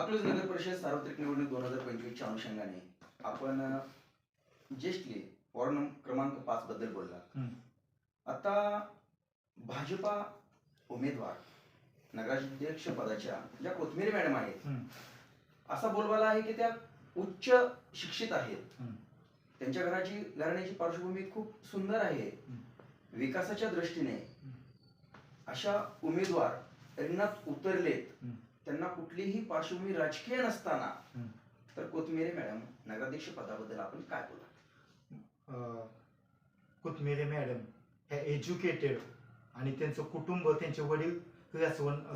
अकलूज नगर परिषद सार्वत्रिक निवडणूक 2025च्या अनुषंगाने आपण ज्येष्ठले वॉर्ड क्रमांक 5 बद्दल बोलला. आता भाजपा उमेदवार नगराध्यक्ष पदाच्या ज्या कोथमिरे मॅडम आहेत, असा बोलबाला आहे की त्या उच्च शिक्षित आहेत. त्यांच्या घराण्याची पार्श्वभूमी खूप सुंदर आहे. विकासाच्या दृष्टीने अशा उमेदवार रिंगणात उतरलेत, त्यांना कुठलीही पार्श्वभूमी राजकीय नसताना, तर कोथमिरे मॅडम नगराध्यक्ष पदाबद्दल आपण काय बोला? कोथमिरे मॅडम ह्या एज्युकेटेड आणि त्यांचं कुटुंब, त्यांचे वडील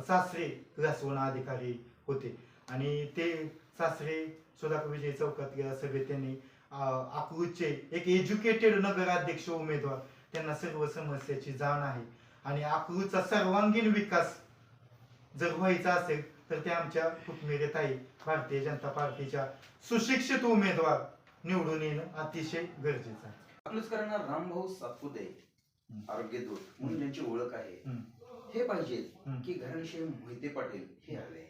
सासरे ग्रासवन अधिकारी होते आणि ते सासरे सुधाकर विजय चौकात गेल्या सभेत त्यांनी अकलूजचे एक एज्युकेटेड नगराध्यक्ष उमेदवार, त्यांना सर्व समस्याची जाण आहे आणि अकलूजचा सर्वांगीण विकास जर व्हायचा असेल तर ते आमच्या कोथमिरे ताई भारतीय जनता पार्टीच्या सुशिक्षित उमेदवार निवडून येणं अतिशय गरजेचं आहे. अकलूजकरांना रामभाऊ सातपुते आरोग्य दूत म्हणून ज्यांची ओळख आहे, हे पाहिजे की घराणेशाही मोहिते पाटील हे हवे?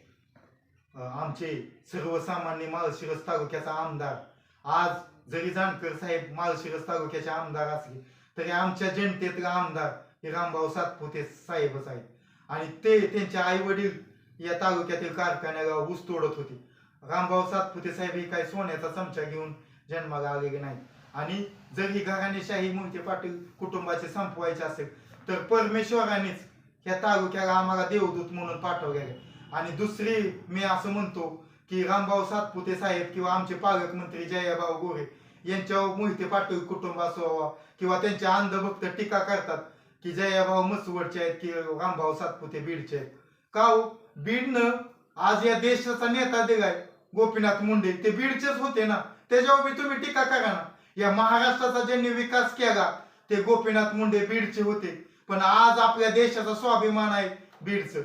आमचे सर्वसामान्य माळशिरस तालुक्याचा आमदार, आज जरी जानकर साहेब माळशिरस तालुक्याचे आमदार असले तरी आमच्या जनतेतला आमदार हे रामभाऊ सातपुते साहेबच आहेत आणि ते त्यांचे आई वडील या तालुक्यातील कारखान्याला ऊस तोडत होते. रामभाऊ सातपुते साहेब हे काही सोन्याचा चमचा घेऊन जन्माला आलेले नाही आणि जर ही घराणेशाही मोहिते पाटील कुटुंबाचे संपवायचे असेल तर परमेश्वरानेच या तालुक्याला आम्हाला देवदूत म्हणून पाठवलेले. आणि दुसरी मी असं म्हणतो की रामभाऊ सातपुते साहेब किंवा आमचे पालकमंत्री जयाभाऊ गोरे यांच्यावर मोहिते पाटील कुटुंब असो किंवा त्यांचे अंधभक्त टीका करतात की जयाभाऊ मसवडचे आहेत की रामभाऊ सातपुते बीडचे आहेत. का बीडनं आज या देशाचा नेता दिलाय गोपीनाथ मुंडे, ते बीडचेच होते ना, त्याच्यावर मी तुम्ही टीका करा ना. या महाराष्ट्राचा ज्यांनी विकास केला ते गोपीनाथ मुंडे बीडचे होते, पण आज आपल्या देशाचा स्वाभिमान आहे बीडचं.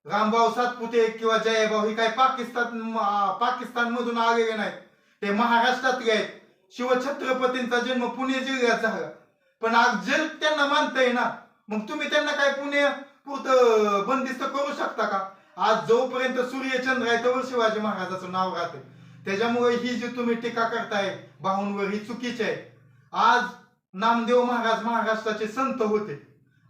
रामभाऊ सातपुते किंवा जयाभाऊ हे काय पाकिस्तान मधून आलेले नाहीत, ते महाराष्ट्रातले आहेत. शिवछत्रपतींचा जन्म पुणे जिल्ह्यात झाला, पण आज जर त्यांना मानताय ना, मग तुम्ही त्यांना काय पुणे पुरतं बंदिस्त करू शकता का? आज जोपर्यंत सूर्यचंद्र आहे तोवर शिवाजी महाराजाचं नाव राहते. त्याच्यामुळे ही जी तुम्ही टीका करताय भाऊंवर ही चुकीची आहे. आज नामदेव महाराज महाराष्ट्राचे संत होते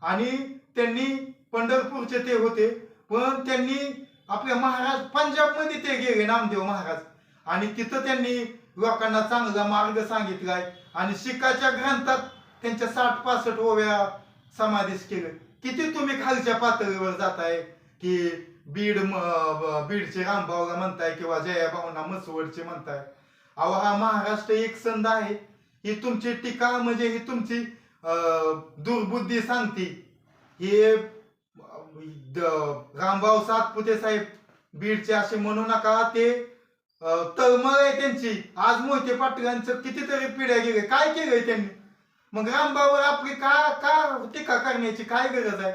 आणि त्यांनी पंढरपूरचे ते होते, पण त्यांनी आपल्या पंजाब मध्ये ते गेले नामदेव महाराज आणि तिथं त्यांनी लोकांना चांगला मार्ग सांगितलाय आणि शिखाच्या ग्रंथात त्यांच्या 60-65 ओव्या समाधीस केलं. किती तुम्ही खालच्या पातळीवर जाताय की बीडचे रामभाऊला म्हणताय किंवा जयाभाऊंना मसवडचे म्हणताय. अहो, हा महाराष्ट्र एक संध आहे. ही तुमची टीका म्हणजे ही तुमची दुर्बुद्धी सांगती. हे रामभाऊ सातपुते साहेब बीडचे असे म्हणू नका, ते तळमळ आहे त्यांची. आज मोहिते पाटलांचं कितीतरी पिढ्या गेले, काय केलंय त्यांनी? मग रामभाऊवर आपली का टीका करण्याची काय गरज आहे?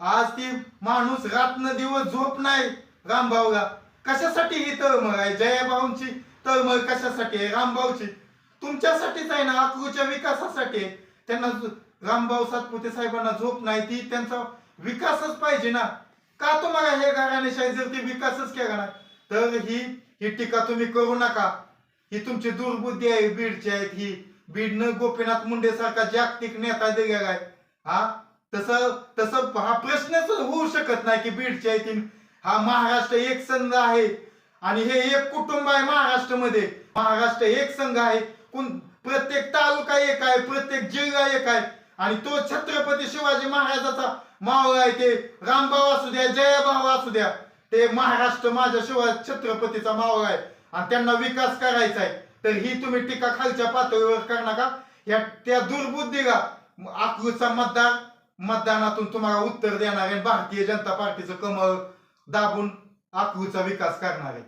आज ती माणूस रात्र दिवस झोप नाही रामभाऊला. कशासाठी ही तळमळ आहे? जयाभाऊंची तळमळ कशासाठी आहे? रामभाऊची तुमच्यासाठीच आहे ना, अकलूजच्या विकासासाठी. त्यांना रामभाऊ सातपुते साहेबांना झोप नाही, ती त्यांचा विकासच पाहिजे ना. का तुम्हाला हे घराणेशाही जर ती विकासच केला ना तर ही टीका तुम्ही करू नका. ही तुमची दुर्बुद्धी आहे, बीडची आहेत. ही बीडनं गोपीनाथ मुंडे सारखा जागतिक नेता दिलेला आहे. तसं हा प्रश्नच होऊ शकत नाही की बीडचे आहेत. हा महाराष्ट्र एक संघ आहे आणि हे एक कुटुंब आहे. महाराष्ट्र एक संघ आहे. प्रत्येक तालुका एक आहे, प्रत्येक जिल्हा एक आहे आणि तो छत्रपती शिवाजी महाराजाचा मावळा आहे. ते रामभाऊ असू द्या, जयाभाऊ असू द्या, ते महाराष्ट्र माझ्या शिवाजी छत्रपतीचा मावळा आहे आणि त्यांना विकास करायचा आहे. तर ही तुम्ही टीका खालच्या पातळीवर कर नका. त्या दुर्बुद्धीला अकलूजचा मतदानातून तुम्हाला उत्तर देणार आहे. भारतीय जनता पार्टीचं कमळ दाबून अकलूजचा विकास करणार आहे.